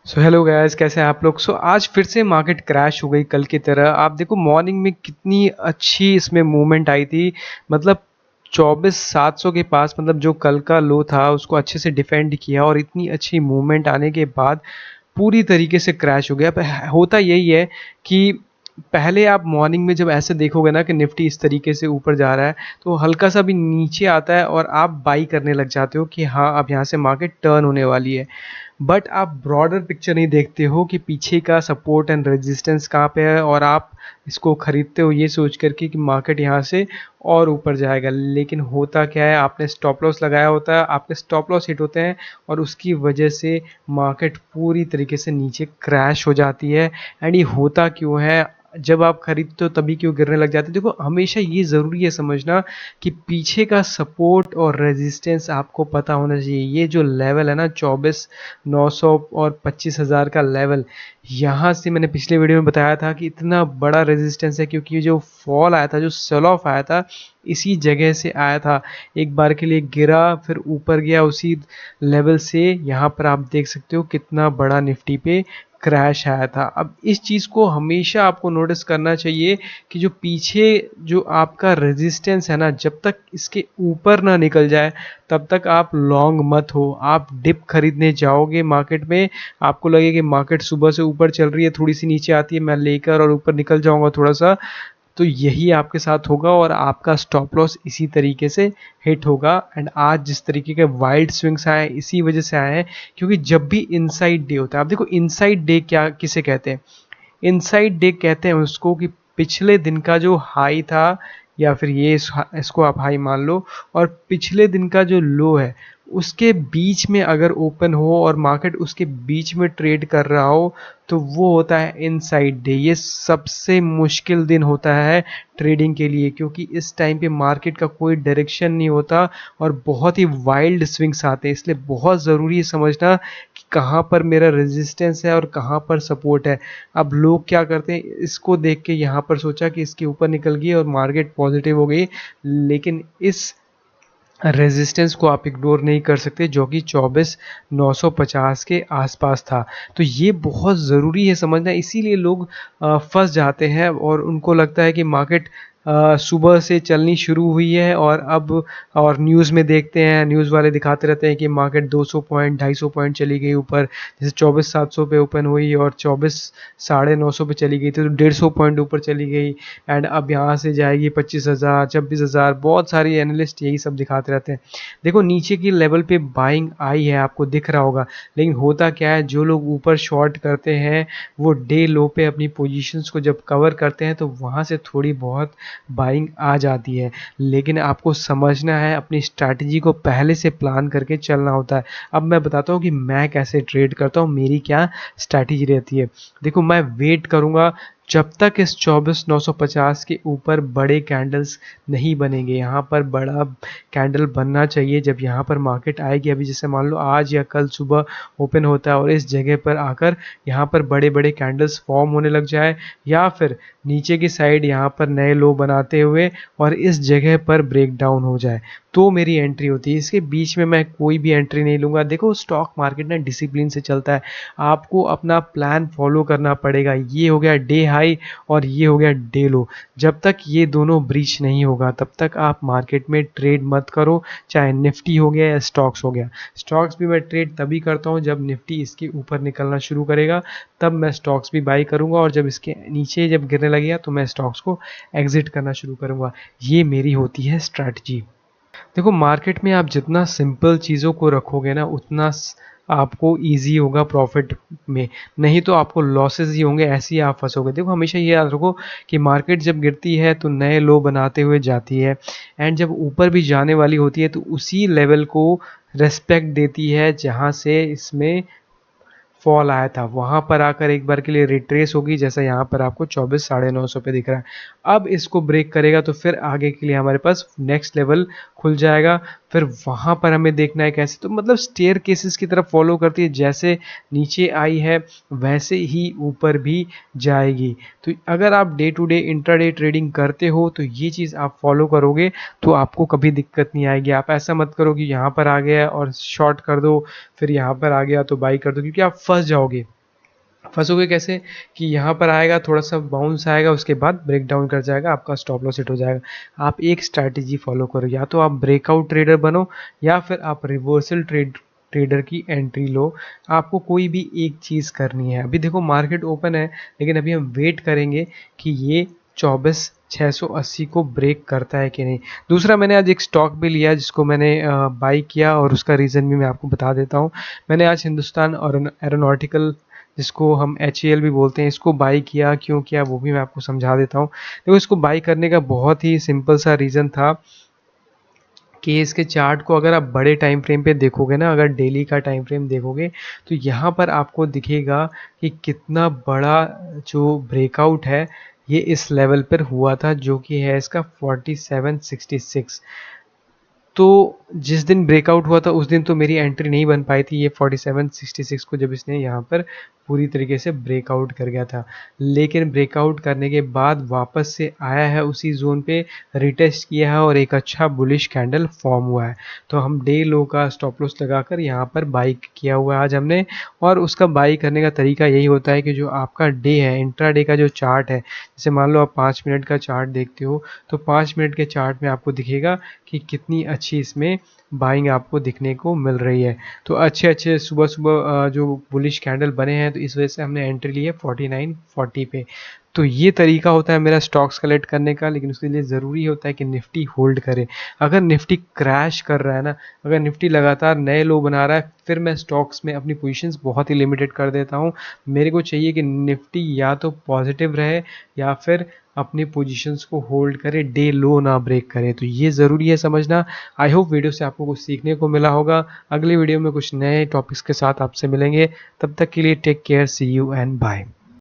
So hello guys, कैसे हैं आप लोग। आज फिर से मार्केट क्रैश हो गई कल की तरह। आप देखो मॉर्निंग में कितनी अच्छी इसमें मूवमेंट आई थी। मतलब 24,700 के पास, मतलब जो कल का लो था उसको अच्छे से डिफेंड किया और इतनी अच्छी मूवमेंट आने के बाद पूरी तरीके से क्रैश हो गया। पर होता यही है कि पहले आप मॉर्निंग में जब ऐसे देखोगे ना कि निफ्टी इस तरीके से ऊपर जा रहा है तो हल्का सा भी नीचे आता है और आप बाई करने लग जाते हो कि हाँ अब यहाँ से मार्केट टर्न होने वाली है। बट आप ब्रॉडर पिक्चर नहीं देखते हो कि पीछे का सपोर्ट एंड रेजिस्टेंस कहाँ पे है, और आप इसको खरीदते हो ये सोच करके कि मार्केट यहाँ से और ऊपर जाएगा। लेकिन होता क्या है, आपने स्टॉप लॉस लगाया होता है, आपके स्टॉप लॉस हिट होते हैं और उसकी वजह से मार्केट पूरी तरीके से नीचे क्रैश हो जाती है। एंड ये होता क्यों है, जब आप खरीदते हो तभी क्यों गिरने लग जाते हैं। देखो हमेशा ये ज़रूरी है समझना कि पीछे का सपोर्ट और रेजिस्टेंस आपको पता होना चाहिए। ये जो लेवल है ना 24,900 और 25,000 का लेवल, यहाँ से मैंने पिछले वीडियो में बताया था कि इतना बड़ा रेजिस्टेंस है क्योंकि जो फॉल आया था, जो सेल ऑफ आया था, इसी जगह से आया था। एक बार के लिए गिरा फिर ऊपर गया उसी लेवल से। यहाँ पर आप देख सकते हो कितना बड़ा निफ्टी पे क्रैश आया था। अब इस चीज़ को हमेशा आपको नोटिस करना चाहिए कि जो पीछे जो आपका रेजिस्टेंस है ना, जब तक इसके ऊपर ना निकल जाए तब तक आप लॉन्ग मत हो। आप डिप खरीदने जाओगे मार्केट में, आपको लगे कि मार्केट सुबह से ऊपर चल रही है, थोड़ी सी नीचे आती है, मैं लेकर और ऊपर निकल जाऊंगा थोड़ा सा, तो यही आपके साथ होगा और आपका स्टॉप लॉस इसी तरीके से हिट होगा। एंड आज जिस तरीके के वाइल्ड स्विंग्स आए इसी वजह से आए हैं, क्योंकि जब भी इनसाइड डे होता है, आप देखो इनसाइड डे क्या किसे कहते हैं। इनसाइड डे कहते हैं उसको कि पिछले दिन का जो हाई था, या फिर ये इसको आप हाई मान लो, और पिछले दिन का जो लो है उसके बीच में अगर ओपन हो और मार्केट उसके बीच में ट्रेड कर रहा हो तो वो होता है इनसाइड डे। ये सबसे मुश्किल दिन होता है ट्रेडिंग के लिए, क्योंकि इस टाइम पे मार्केट का कोई डायरेक्शन नहीं होता और बहुत ही वाइल्ड स्विंग्स आते हैं। इसलिए बहुत ज़रूरी है समझना कि कहाँ पर मेरा रेजिस्टेंस है और कहाँ पर सपोर्ट है। अब लोग क्या करते हैं, इसको देख के यहाँ पर सोचा कि इसके ऊपर निकल गई और मार्केट पॉजिटिव हो गई, लेकिन इस रेजिस्टेंस को आप इग्नोर नहीं कर सकते जो कि 24,950 के आसपास था। तो ये बहुत ज़रूरी है समझना, इसीलिए लोग फंस जाते हैं और उनको लगता है कि मार्केट सुबह से चलनी शुरू हुई है और अब, और न्यूज़ में देखते हैं, न्यूज़ वाले दिखाते रहते हैं कि मार्केट 200 पॉइंट 250 पॉइंट चली गई ऊपर। जैसे 24,700 पे ओपन हुई और 24,950 पे चली गई थी तो 150 पॉइंट ऊपर चली गई। एंड अब यहाँ से जाएगी 25,000 26,000, बहुत सारी एनालिस्ट यही सब दिखाते रहते हैं। देखो नीचे की लेवल पे बाइंग आई है, आपको दिख रहा होगा, लेकिन होता क्या है, जो लोग ऊपर शॉर्ट करते हैं वो डे लो पे अपनी पोजीशंस को जब कवर करते हैं तो वहाँ से थोड़ी बहुत बाइंग आ जाती है। लेकिन आपको समझना है, अपनी स्ट्रैटेजी को पहले से प्लान करके चलना होता है। अब मैं बताता हूँ कि मैं कैसे ट्रेड करता हूँ, मेरी क्या स्ट्रैटेजी रहती है। देखो मैं वेट करूँगा जब तक इस 24,950 के ऊपर बड़े कैंडल्स नहीं बनेंगे। यहाँ पर बड़ा कैंडल बनना चाहिए जब यहाँ पर मार्केट आएगी। अभी जैसे मान लो आज या कल सुबह ओपन होता है और इस जगह पर आकर यहाँ पर बड़े बड़े कैंडल्स फॉर्म होने लग जाए, या फिर नीचे की साइड यहाँ पर नए लो बनाते हुए और इस जगह पर ब्रेक डाउन हो जाए, तो मेरी एंट्री होती है। इसके बीच में मैं कोई भी एंट्री नहीं लूँगा। देखो स्टॉक मार्केट ना डिसिप्लिन से चलता है, आपको अपना प्लान फॉलो करना पड़ेगा। ये हो गया डे हाई और ये हो गया डे लो, जब तक ये दोनों ब्रीच नहीं होगा तब तक आप मार्केट में ट्रेड मत करो। चाहे निफ्टी हो गया या स्टॉक्स हो गया, स्टॉक्स भी मैं ट्रेड तभी करता हूँ जब निफ्टी इसके ऊपर निकलना शुरू करेगा, तब मैं स्टॉक्स भी बाई करूँगा, और जब इसके नीचे जब गिरने लगेगा तो मैं स्टॉक्स को एग्जिट करना शुरू करूँगा। ये मेरी होती है स्ट्रैटेजी। देखो मार्केट में आप जितना सिंपल चीज़ों को रखोगे ना उतना आपको इजी होगा प्रॉफिट में, नहीं तो आपको लॉसेस ही होंगे, ऐसे ही आप फंसोगे। देखो हमेशा ये याद रखो कि मार्केट जब गिरती है तो नए लो बनाते हुए जाती है, एंड जब ऊपर भी जाने वाली होती है तो उसी लेवल को रेस्पेक्ट देती है जहाँ से इसमें फॉल आया था, वहाँ पर आकर एक बार के लिए रिट्रेस होगी, जैसा यहाँ पर आपको 24,950 पे दिख रहा है। अब इसको ब्रेक करेगा तो फिर आगे के लिए हमारे पास नेक्स्ट लेवल खुल जाएगा। फिर वहाँ पर हमें देखना है कैसे, तो मतलब स्टेयर केसेस की तरफ फॉलो करती है, जैसे नीचे आई है वैसे ही ऊपर भी जाएगी। तो अगर आप day to day intraday trading करते हो तो ये चीज़ आप फॉलो करोगे तो आपको कभी दिक्कत नहीं आएगी। आप ऐसा मत करो कि यहाँ पर आ गया और शॉर्ट कर दो, फिर यहाँ पर आ गया तो बाई कर दो, क्योंकि आप फंस जाओगे। फंसोगे कैसे कि यहाँ पर आएगा, थोड़ा सा बाउंस आएगा, उसके बाद ब्रेक डाउन कर जाएगा, आपका स्टॉप लॉस हिट हो जाएगा। आप एक स्ट्रैटेजी फॉलो करो, या तो आप ब्रेकआउट ट्रेडर बनो या फिर आप रिवर्सल ट्रेडर की एंट्री लो। आपको कोई भी एक चीज़ करनी है। अभी देखो मार्केट ओपन है, लेकिन अभी हम वेट करेंगे कि ये 24,680 को ब्रेक करता है कि नहीं। दूसरा, मैंने आज एक स्टॉक भी लिया जिसको मैंने बाई किया, और उसका रीज़न भी मैं आपको बता देता हूँ। मैंने आज हिंदुस्तान और एरोनॉटिकल, जिसको हम HAL भी बोलते हैं, इसको बाई किया। क्यों किया वो भी मैं आपको समझा देता हूँ। देखो, इसको बाई करने का बहुत ही सिंपल सा रीज़न था कि इसके चार्ट को अगर आप बड़े टाइम फ्रेम पे देखोगे ना, अगर डेली का टाइम फ्रेम देखोगे, तो यहाँ पर आपको दिखेगा कि कितना बड़ा जो ब्रेकआउट है ये इस लेवल पर हुआ था, जो कि है इसका 4766। तो जिस दिन ब्रेकआउट हुआ था उस दिन तो मेरी एंट्री नहीं बन पाई थी, ये 4766 को जब इसने यहाँ पर पूरी तरीके से ब्रेकआउट कर गया था। लेकिन ब्रेकआउट करने के बाद वापस से आया है उसी जोन पे, रिटेस्ट किया है और एक अच्छा बुलिश कैंडल फॉर्म हुआ है। तो हम डे लो का स्टॉप लॉस लगाकर यहाँ पर बाई किया हुआ है आज हमने। और उसका बाई करने का तरीका यही होता है कि जो आपका डे है, इंट्राडे का जो चार्ट है, जैसे मान लो आप 5 मिनट का चार्ट देखते हो, तो 5 मिनट के चार्ट में आपको दिखेगा कि कितनी अच्छी इसमें बाइंग आपको दिखने को मिल रही है। तो अच्छे अच्छे सुबह सुबह जो बुलिश कैंडल बने हैं, तो इस वजह से हमने एंट्री ली है 4940 पे। तो ये तरीका होता है मेरा स्टॉक्स कलेक्ट करने का, लेकिन उसके लिए ज़रूरी होता है कि निफ्टी होल्ड करे। अगर निफ्टी क्रैश कर रहा है ना, अगर निफ्टी लगातार नए लो बना रहा है, फिर मैं स्टॉक्स में अपनी पोजीशंस बहुत ही लिमिटेड कर देता हूँ। मेरे को चाहिए कि निफ्टी या तो पॉजिटिव रहे या फिर अपनी पोजीशंस को होल्ड करे, डे लो ना ब्रेक करे। तो ये ज़रूरी है समझना। आई होप वीडियो से आपको कुछ सीखने को मिला होगा। अगली वीडियो में कुछ नए टॉपिक्स के साथ आपसे मिलेंगे। तब तक के लिए take care, see you and bye.